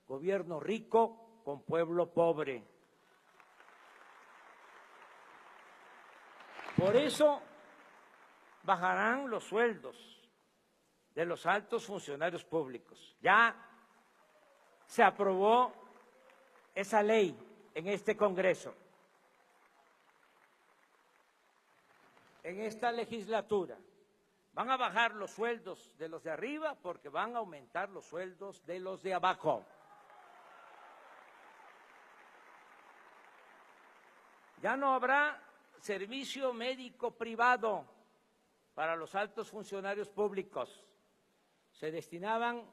gobierno rico con pueblo pobre. Por eso bajarán los sueldos de los altos funcionarios públicos. Ya se aprobó esa ley en este Congreso. En esta legislatura van a bajar los sueldos de los de arriba porque van a aumentar los sueldos de los de abajo. Ya no habrá servicio médico privado para los altos funcionarios públicos. Se destinaban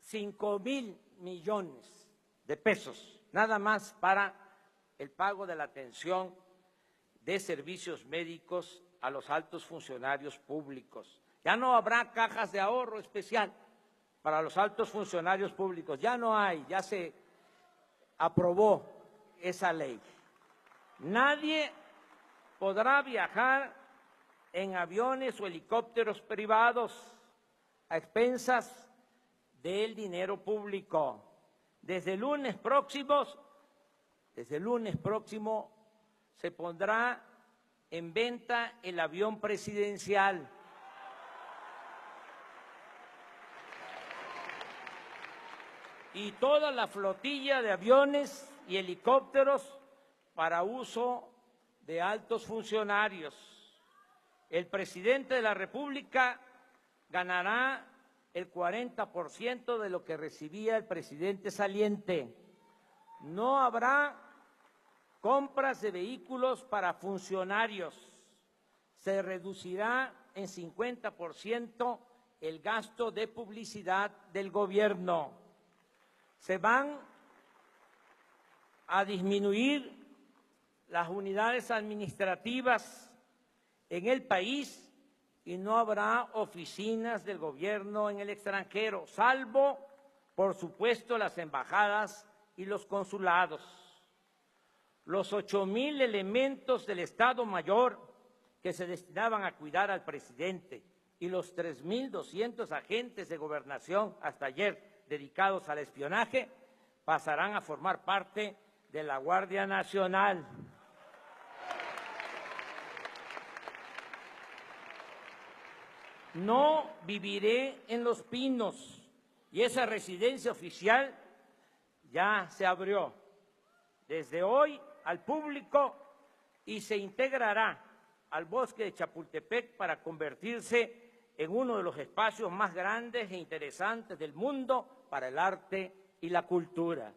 5,000 millones de pesos nada más para el pago de la atención de servicios médicos a los altos funcionarios públicos. Ya no habrá cajas de ahorro especial para los altos funcionarios públicos. Ya no hay, ya se aprobó esa ley. Nadie podrá viajar en aviones o helicópteros privados a expensas del dinero público. Desde el lunes próximo se pondrá en venta el avión presidencial. Y toda la flotilla de aviones y helicópteros para uso de altos funcionarios. El presidente de la República ganará el 40% de lo que recibía el presidente saliente. No habrá compras de vehículos para funcionarios. Se reducirá en 50% el gasto de publicidad del gobierno. Se van a disminuir las unidades administrativas en el país y no habrá oficinas del gobierno en el extranjero, salvo, por supuesto, las embajadas y los consulados. Los 8,000 elementos del Estado Mayor que se destinaban a cuidar al presidente y los 3,200 agentes de gobernación hasta ayer dedicados al espionaje pasarán a formar parte de la Guardia Nacional. No viviré en Los Pinos y esa residencia oficial ya se abrió desde hoy al público y se integrará al bosque de Chapultepec para convertirse en uno de los espacios más grandes e interesantes del mundo para el arte y la cultura.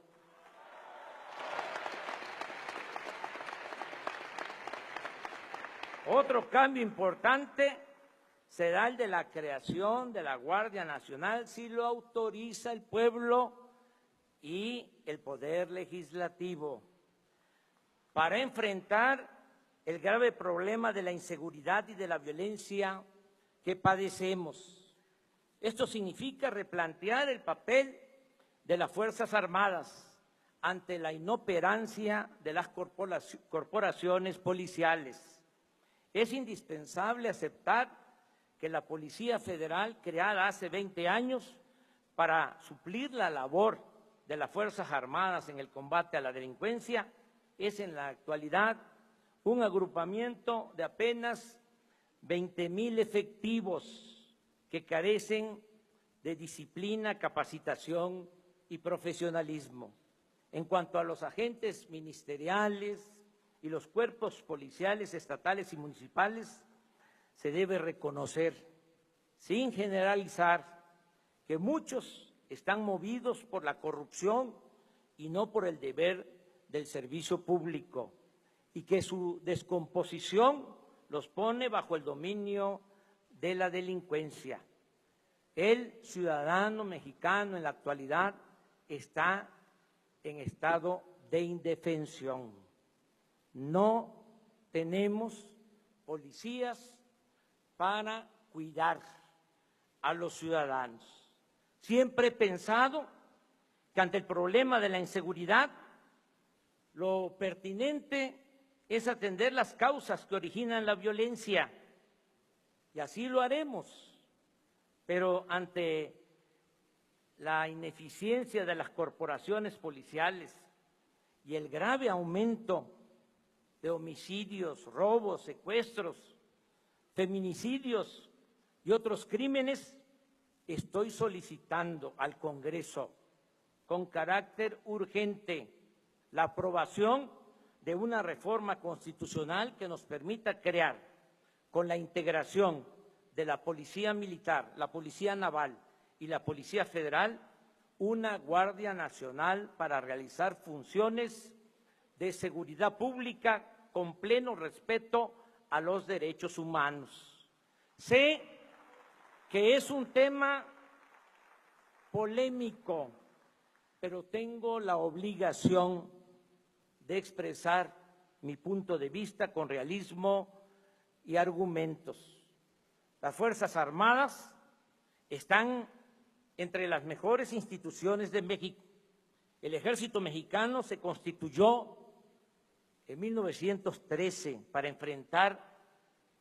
Otro cambio importante será el de la creación de la Guardia Nacional si lo autoriza el pueblo y el Poder Legislativo, para enfrentar el grave problema de la inseguridad y de la violencia que padecemos. Esto significa replantear el papel de las Fuerzas Armadas ante la inoperancia de las corporaciones policiales. Es indispensable aceptar que la Policía Federal, creada hace 20 años para suplir la labor de las Fuerzas Armadas en el combate a la delincuencia, es en la actualidad un agrupamiento de apenas 20,000 efectivos que carecen de disciplina, capacitación y profesionalismo. En cuanto a los agentes ministeriales y los cuerpos policiales estatales y municipales, se debe reconocer, sin generalizar, que muchos están movidos por la corrupción y no por el deber del servicio público, y que su descomposición los pone bajo el dominio de la delincuencia. El ciudadano mexicano en la actualidad está en estado de indefensión. No tenemos policías para cuidar a los ciudadanos. Siempre he pensado que ante el problema de la inseguridad, lo pertinente es atender las causas que originan la violencia, y así lo haremos. Pero ante la ineficiencia de las corporaciones policiales y el grave aumento de homicidios, robos, secuestros, feminicidios y otros crímenes, estoy solicitando al Congreso con carácter urgente la aprobación de una reforma constitucional que nos permita crear, con la integración de la Policía Militar, la Policía Naval y la Policía Federal, una Guardia Nacional para realizar funciones de seguridad pública con pleno respeto a los derechos humanos. Sé que es un tema polémico, pero tengo la obligación de expresar mi punto de vista con realismo y argumentos. Las Fuerzas Armadas están entre las mejores instituciones de México. El Ejército Mexicano se constituyó en 1913 para enfrentar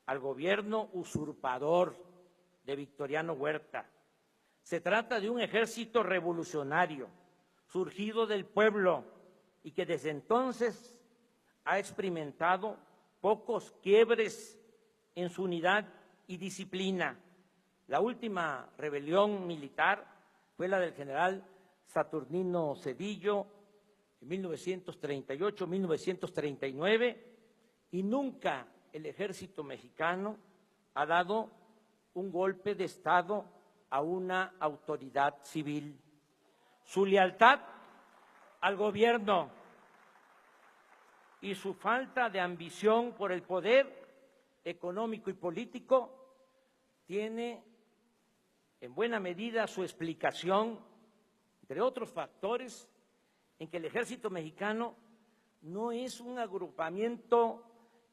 al gobierno usurpador de Victoriano Huerta. Se trata de un ejército revolucionario, surgido del pueblo y que desde entonces ha experimentado pocos quiebres en su unidad y disciplina. La última rebelión militar fue la del general Saturnino Cedillo en 1938-1939 y nunca el ejército mexicano ha dado un golpe de Estado a una autoridad civil. Su lealtad al gobierno y su falta de ambición por el poder económico y político tiene en buena medida su explicación, entre otros factores, en que el ejército mexicano no es un agrupamiento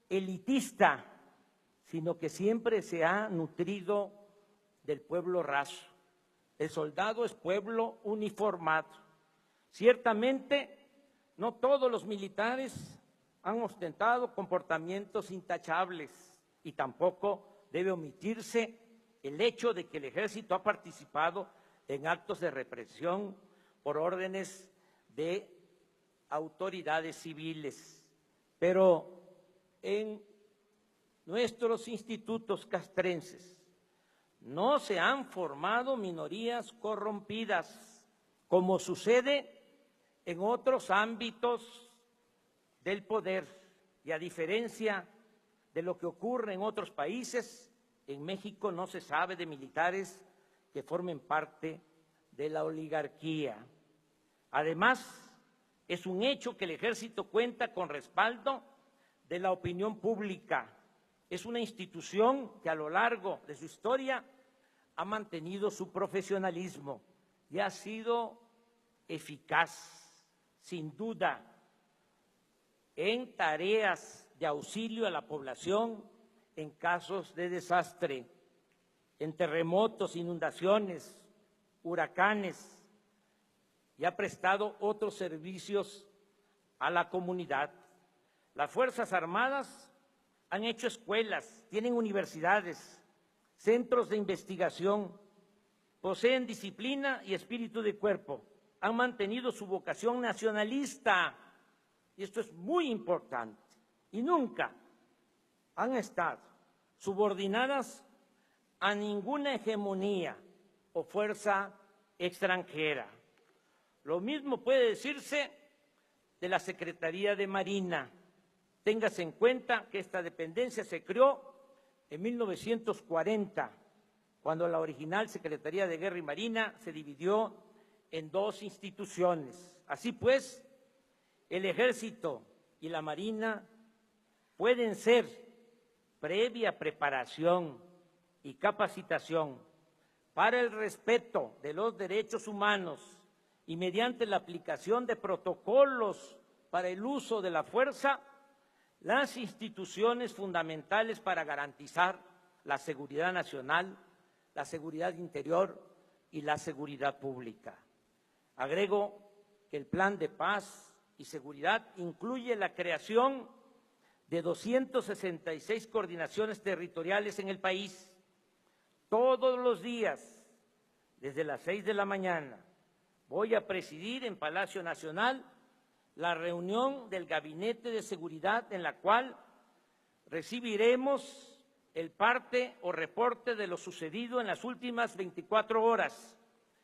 elitista, sino que siempre se ha nutrido del pueblo raso. El soldado es pueblo uniformado. Ciertamente, no todos los militares han ostentado comportamientos intachables y tampoco debe omitirse el hecho de que el ejército ha participado en actos de represión por órdenes de autoridades civiles. Pero en nuestros institutos castrenses no se han formado minorías corrompidas, como sucede en otros ámbitos del poder, y a diferencia de lo que ocurre en otros países, en México no se sabe de militares que formen parte de la oligarquía. Además, es un hecho que el ejército cuenta con respaldo de la opinión pública. Es una institución que a lo largo de su historia ha mantenido su profesionalismo y ha sido eficaz, sin duda, en tareas de auxilio a la población en casos de desastre, en terremotos, inundaciones, huracanes, y ha prestado otros servicios a la comunidad. Las Fuerzas Armadas han hecho escuelas, tienen universidades, centros de investigación, poseen disciplina y espíritu de cuerpo, han mantenido su vocación nacionalista, y esto es muy importante, y nunca han estado subordinadas a ninguna hegemonía o fuerza extranjera. Lo mismo puede decirse de la Secretaría de Marina. Téngase en cuenta que esta dependencia se creó en 1940, cuando la original Secretaría de Guerra y Marina se dividió en dos instituciones. Así pues, el Ejército y la Marina pueden ser, previa preparación y capacitación para el respeto de los derechos humanos y mediante la aplicación de protocolos para el uso de la fuerza, las instituciones fundamentales para garantizar la seguridad nacional, la seguridad interior y la seguridad pública. Agrego que el Plan de Paz y Seguridad incluye la creación de 266 coordinaciones territoriales en el país, todos los días, desde las 6 de la mañana voy a presidir en Palacio Nacional la reunión del Gabinete de Seguridad en la cual recibiremos el parte o reporte de lo sucedido en las últimas 24 horas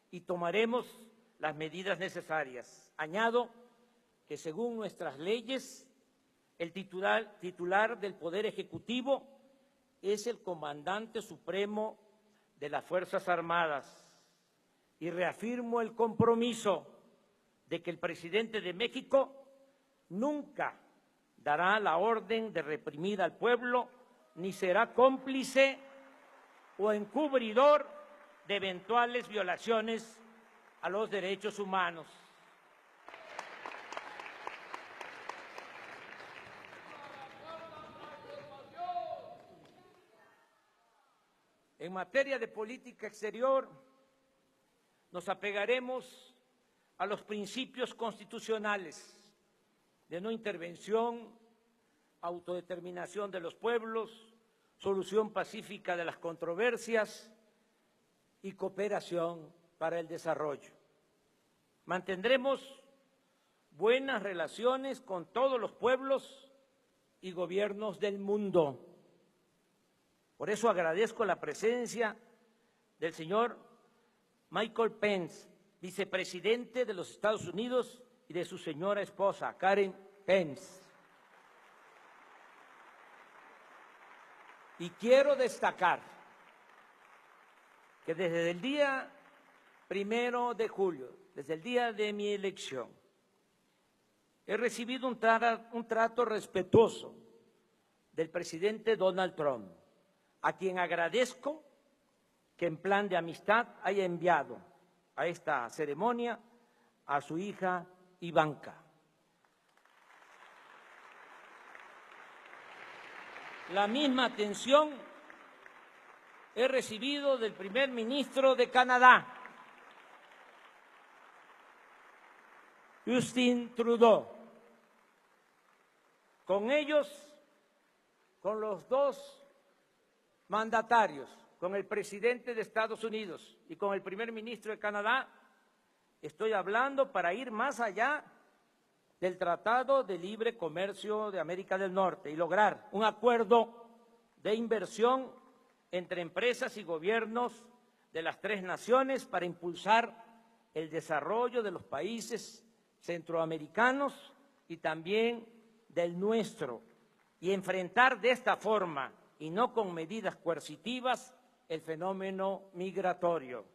y tomaremos las medidas necesarias. Añado que según nuestras leyes, el titular del Poder Ejecutivo es el Comandante Supremo de las Fuerzas Armadas y reafirmo el compromiso de que el presidente de México nunca dará la orden de reprimir al pueblo ni será cómplice o encubridor de eventuales violaciones a los derechos humanos. En materia de política exterior, nos apegaremos a los principios constitucionales de no intervención, autodeterminación de los pueblos, solución pacífica de las controversias y cooperación para el desarrollo. Mantendremos buenas relaciones con todos los pueblos y gobiernos del mundo. Por eso agradezco la presencia del señor Michael Pence, vicepresidente de los Estados Unidos, y de su señora esposa, Karen Pence. Y quiero destacar que desde el día 1 de julio, desde el día de mi elección, he recibido un trato respetuoso del presidente Donald Trump, a quien agradezco que en plan de amistad haya enviado a esta ceremonia a su hija Ivanka. La misma atención he recibido del primer ministro de Canadá, Justin Trudeau. Con ellos, con los dos mandatarios, con el presidente de Estados Unidos y con el primer ministro de Canadá, estoy hablando para ir más allá del Tratado de Libre Comercio de América del Norte y lograr un acuerdo de inversión entre empresas y gobiernos de las tres naciones para impulsar el desarrollo de los países centroamericanos y también del nuestro, y enfrentar de esta forma y no con medidas coercitivas el fenómeno migratorio.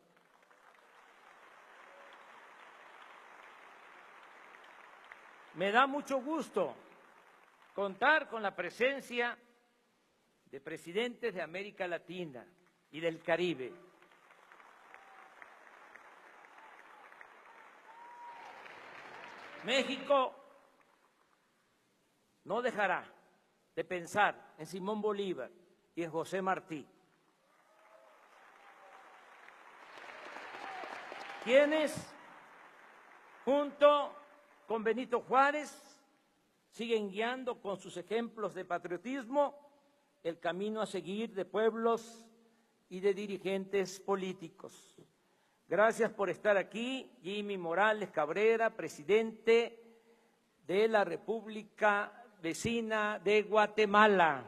Me da mucho gusto contar con la presencia de presidentes de América Latina y del Caribe. México no dejará de pensar en Simón Bolívar y en José Martí, quienes, junto con Benito Juárez, siguen guiando con sus ejemplos de patriotismo el camino a seguir de pueblos y de dirigentes políticos. Gracias por estar aquí, Jimmy Morales Cabrera, presidente de la República Vecina de Guatemala.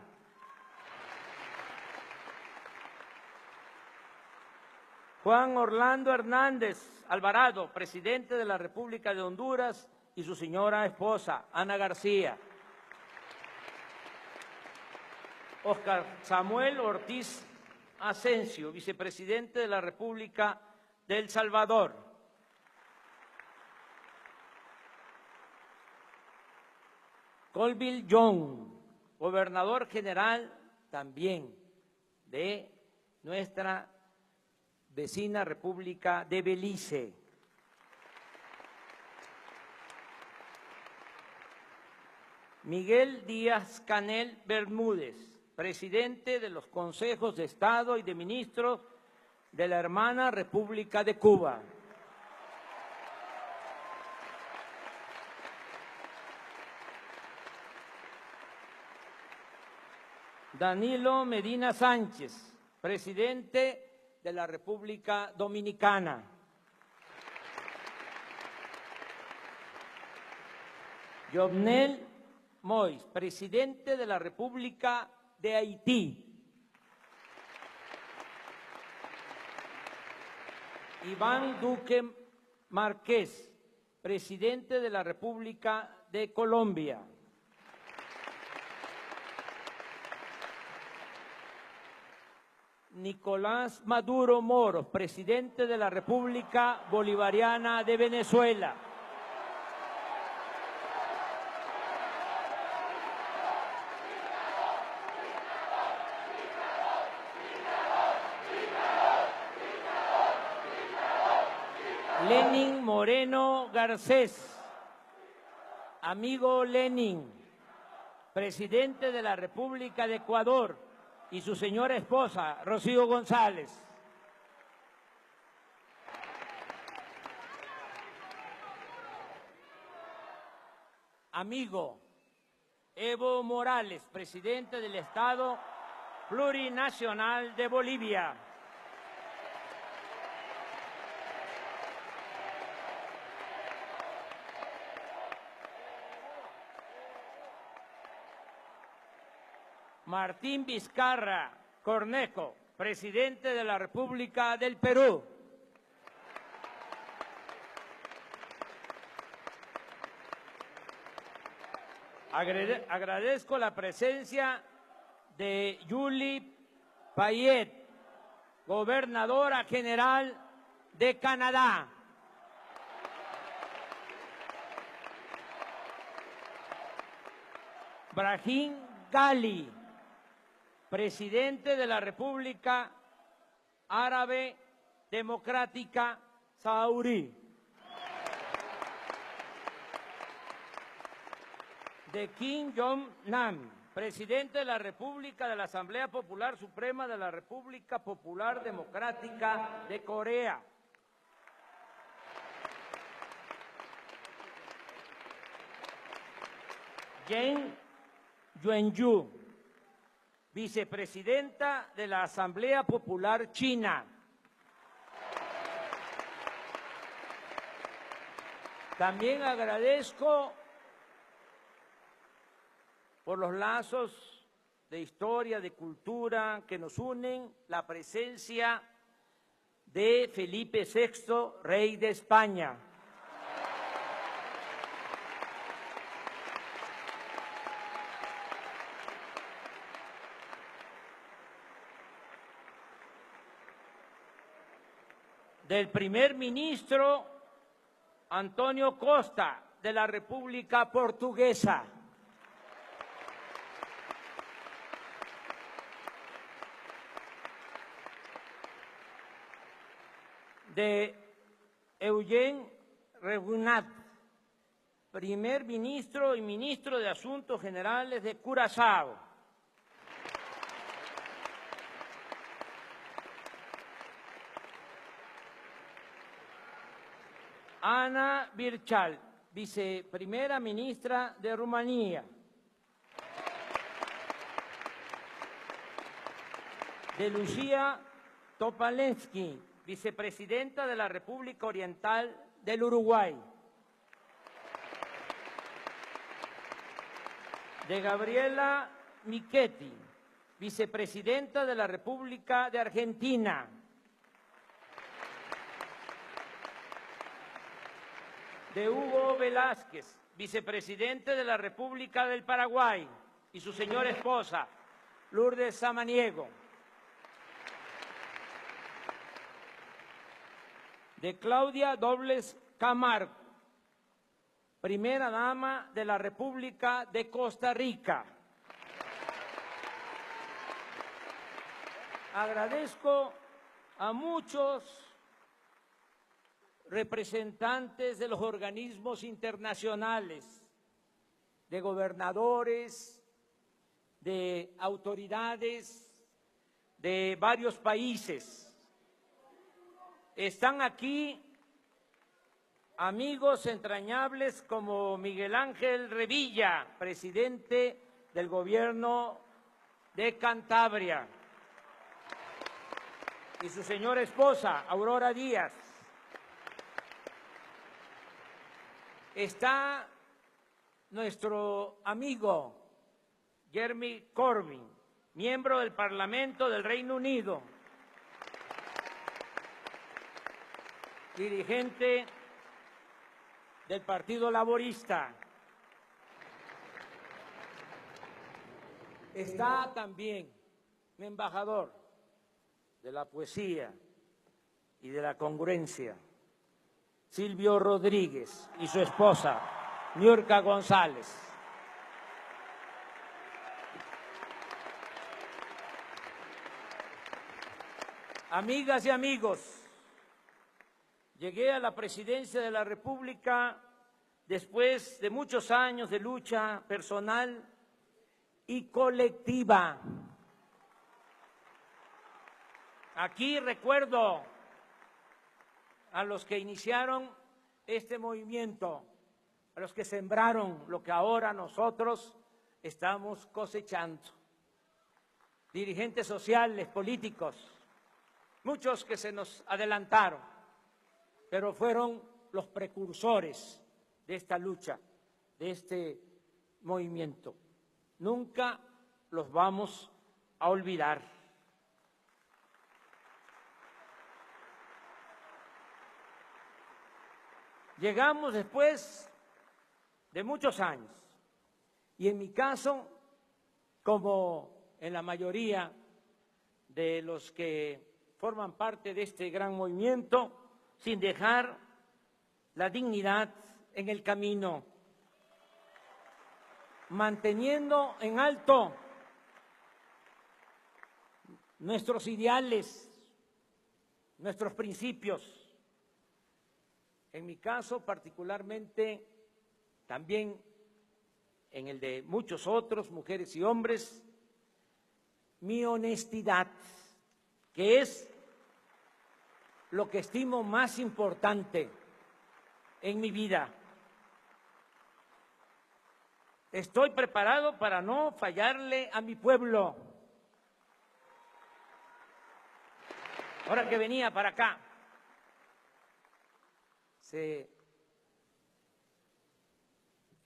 Juan Orlando Hernández Alvarado, presidente de la República de Honduras, y su señora esposa, Ana García. Oscar Samuel Ortiz Asensio, vicepresidente de la República de El Salvador. Colville Young, gobernador general también de nuestra vecina República de Belice. Miguel Díaz-Canel Bermúdez, presidente de los consejos de Estado y de ministros de la hermana República de Cuba. Danilo Medina Sánchez, presidente de la República Dominicana. Jovenel Moïse, presidente de la República de Haití. Iván Duque Márquez, presidente de la República de Colombia. Nicolás Maduro Moros, presidente de la República Bolivariana de Venezuela. Lenín Moreno Garcés, amigo Lenin, presidente de la República de Ecuador, y su señora esposa, Rocío González. Amigo Evo Morales, presidente del Estado Plurinacional de Bolivia. Martín Vizcarra Cornejo, presidente de la República del Perú. Agradezco la presencia de Julie Payet, gobernadora general de Canadá. Brahim Ghali, presidente de la República Árabe Democrática Saharaui. De Kim Jong-nam, presidente de la República de la Asamblea Popular Suprema de la República Popular Democrática de Corea. Jen Yuanyu, vicepresidenta de la Asamblea Popular China. También agradezco por los lazos de historia, de cultura que nos unen, la presencia de Felipe VI, rey de España. Del primer ministro Antonio Costa, de la República Portuguesa. De Eugène Renard, primer ministro y ministro de Asuntos Generales de Curazao. Ana Birchal, viceprimera ministra de Rumanía. De Lucía Topalensky, vicepresidenta de la República Oriental del Uruguay. De Gabriela Michetti, vicepresidenta de la República de Argentina. De Hugo Velázquez, vicepresidente de la República del Paraguay, y su señora esposa, Lourdes Samaniego. De Claudia Dobles Camargo, primera dama de la República de Costa Rica. Agradezco a muchos representantes de los organismos internacionales, de gobernadores, de autoridades de varios países. Están aquí amigos entrañables como Miguel Ángel Revilla, presidente del gobierno de Cantabria, y su señora esposa, Aurora Díaz. Está nuestro amigo Jeremy Corbyn, miembro del Parlamento del Reino Unido, dirigente del Partido Laborista. Está también un embajador de la poesía y de la congruencia, Silvio Rodríguez, y su esposa, Niurka González. Amigas y amigos, llegué a la presidencia de la República después de muchos años de lucha personal y colectiva. Aquí recuerdo a los que iniciaron este movimiento, a los que sembraron lo que ahora nosotros estamos cosechando. Dirigentes sociales, políticos, muchos que se nos adelantaron, pero fueron los precursores de esta lucha, de este movimiento. Nunca los vamos a olvidar. Llegamos después de muchos años y en mi caso, como en la mayoría de los que forman parte de este gran movimiento, sin dejar la dignidad en el camino, manteniendo en alto nuestros ideales, nuestros principios. En mi caso, particularmente, también en el de muchos otros, mujeres y hombres, mi honestidad, que es lo que estimo más importante en mi vida. Estoy preparado para no fallarle a mi pueblo. Ahora que venía para acá, se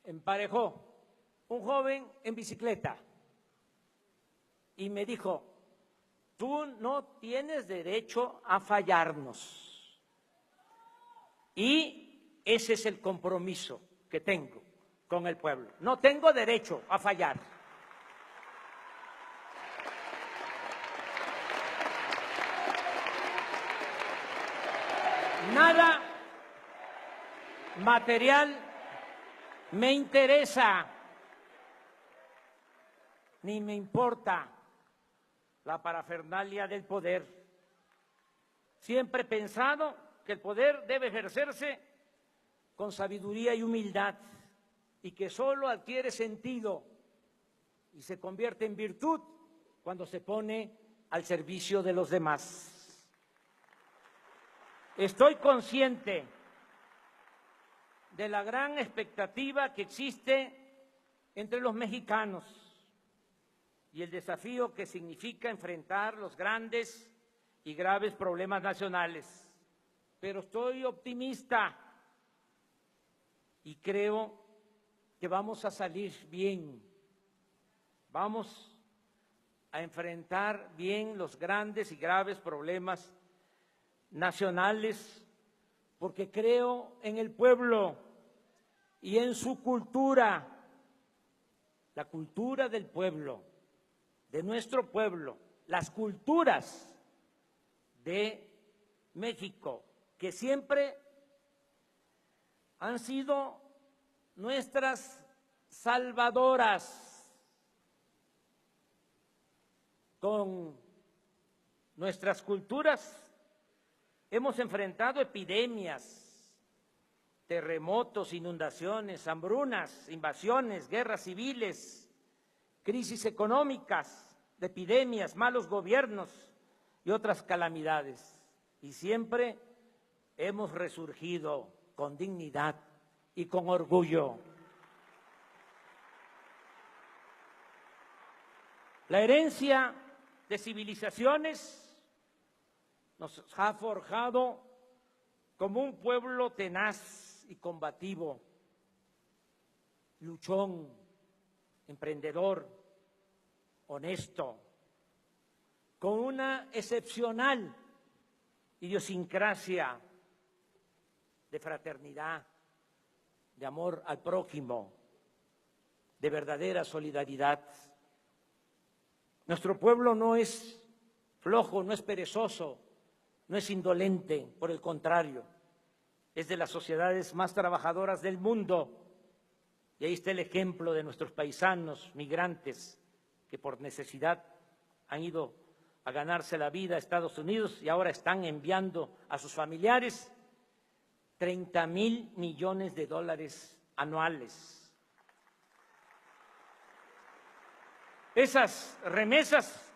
emparejó un joven en bicicleta y me dijo: tú no tienes derecho a fallarnos. Y ese es el compromiso que tengo con el pueblo. No tengo derecho a fallar. Nada material me interesa, ni me importa la parafernalia del poder. Siempre he pensado que el poder debe ejercerse con sabiduría y humildad y que solo adquiere sentido y se convierte en virtud cuando se pone al servicio de los demás. Estoy consciente de la gran expectativa que existe entre los mexicanos y el desafío que significa enfrentar los grandes y graves problemas nacionales. Pero estoy optimista y creo que vamos a salir bien. Vamos a enfrentar bien los grandes y graves problemas nacionales, porque creo en el pueblo y en su cultura, la cultura del pueblo, de nuestro pueblo, las culturas de México, que siempre han sido nuestras salvadoras. Con nuestras culturas hemos enfrentado epidemias, terremotos, inundaciones, hambrunas, invasiones, guerras civiles, crisis económicas, epidemias, malos gobiernos y otras calamidades. Y siempre hemos resurgido con dignidad y con orgullo. La herencia de civilizaciones nos ha forjado como un pueblo tenaz y combativo, luchón, emprendedor, honesto, con una excepcional idiosincrasia de fraternidad, de amor al prójimo, de verdadera solidaridad. Nuestro pueblo no es flojo, no es perezoso, no es indolente, por el contrario, es de las sociedades más trabajadoras del mundo. Y ahí está el ejemplo de nuestros paisanos migrantes que por necesidad han ido a ganarse la vida a Estados Unidos y ahora están enviando a sus familiares 30,000 millones de dólares anuales. Esas remesas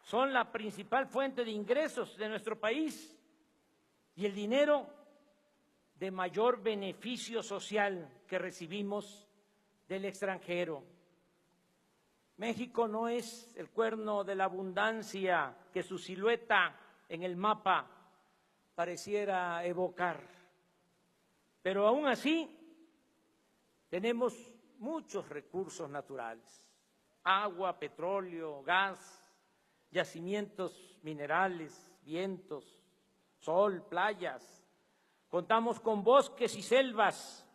son la principal fuente de ingresos de nuestro país y el dinero de mayor beneficio social que recibimos del extranjero. México no es el cuerno de la abundancia que su silueta en el mapa pareciera evocar, pero aún así tenemos muchos recursos naturales: agua, petróleo, gas, yacimientos minerales, vientos, sol, playas. Contamos con bosques y selvas,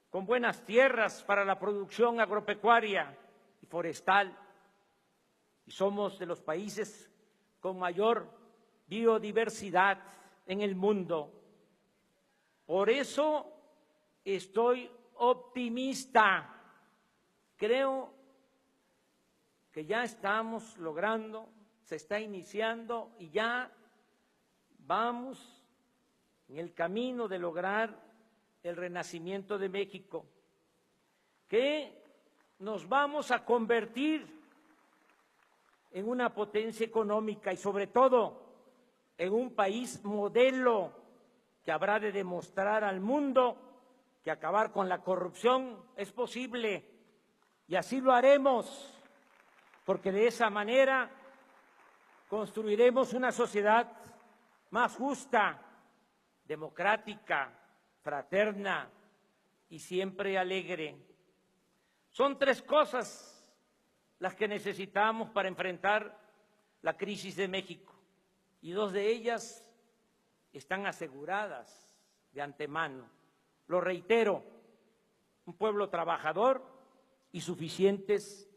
con buenas tierras para la producción agropecuaria y forestal, y somos de los países con mayor biodiversidad en el mundo. Por eso estoy optimista. Creo que ya estamos logrando, se está iniciando y ya vamos en el camino de lograr el renacimiento de México, que nos vamos a convertir en una potencia económica y sobre todo en un país modelo que habrá de demostrar al mundo que acabar con la corrupción es posible, y así lo haremos, porque de esa manera construiremos una sociedad más justa, democrática, fraterna y siempre alegre. Son 3 cosas las que necesitamos para enfrentar la crisis de México, y 2 de ellas están aseguradas de antemano. Lo reitero: un pueblo trabajador y suficientes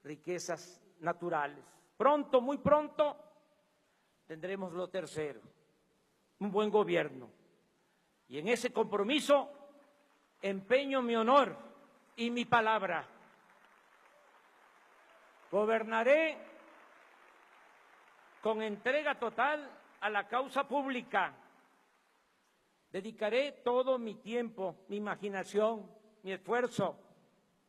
riquezas naturales. Pronto, muy pronto, tendremos lo tercero: un buen gobierno. Y en ese compromiso empeño mi honor y mi palabra. Gobernaré con entrega total a la causa pública. Dedicaré todo mi tiempo, mi imaginación, mi esfuerzo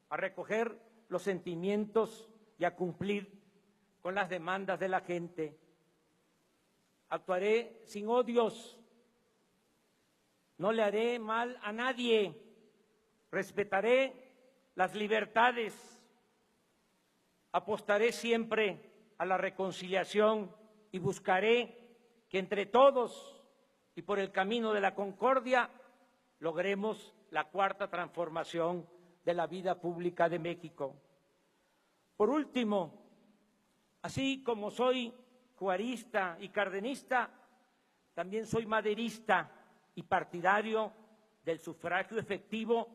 a recoger los sentimientos y a cumplir con las demandas de la gente. Actuaré sin odios, no le haré mal a nadie, respetaré las libertades, apostaré siempre a la reconciliación y buscaré que entre todos y por el camino de la concordia logremos la 4ª transformación de la vida pública de México. Por último, así como soy juarista y cardenista, también soy maderista y partidario del sufragio efectivo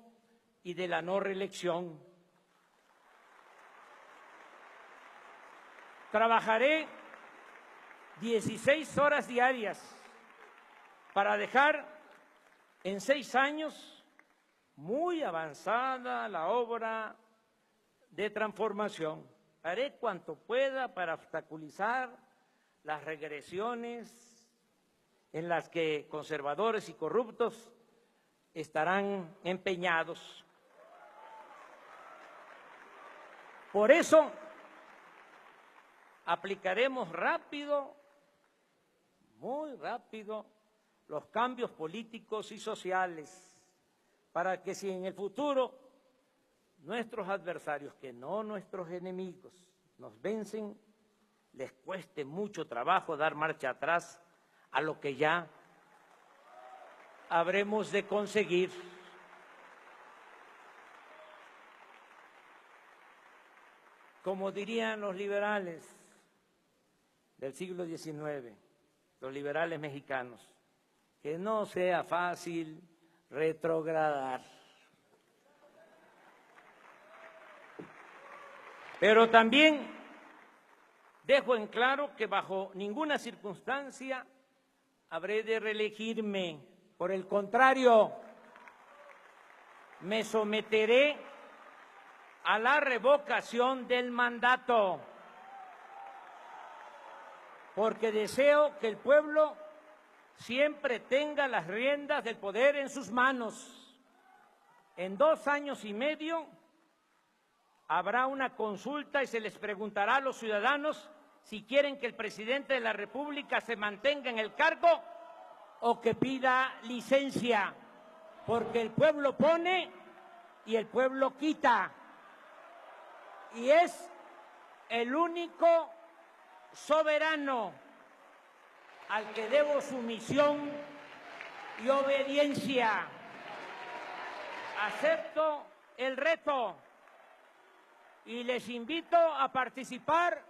y de la no reelección. Trabajaré 16 horas diarias para dejar en 6 años muy avanzada la obra de transformación. Haré cuanto pueda para obstaculizar las regresiones en las que conservadores y corruptos estarán empeñados. Por eso aplicaremos rápido, muy rápido, los cambios políticos y sociales para que si en el futuro nuestros adversarios, que no nuestros enemigos, nos vencen, les cueste mucho trabajo dar marcha atrás a lo que ya habremos de conseguir. como dirían los liberales del siglo XIX, los liberales mexicanos, que no sea fácil retrogradar. Pero también dejo en claro que bajo ninguna circunstancia habré de reelegirme. Por el contrario, me someteré a la revocación del mandato, porque deseo que el pueblo siempre tenga las riendas del poder en sus manos. En 2 años y medio habrá una consulta y se les preguntará a los ciudadanos si quieren que el presidente de la República se mantenga en el cargo o que pida licencia, porque el pueblo pone y el pueblo quita. Y es el único soberano al que debo sumisión y obediencia. Acepto el reto y les invito a participar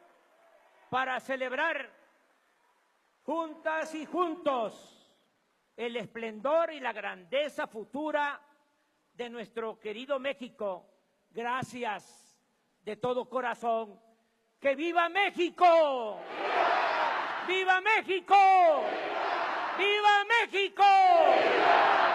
para celebrar juntas y juntos el esplendor y la grandeza futura de nuestro querido México. Gracias de todo corazón. ¡Que viva México! ¡Viva México! ¡Viva México! ¡Viva!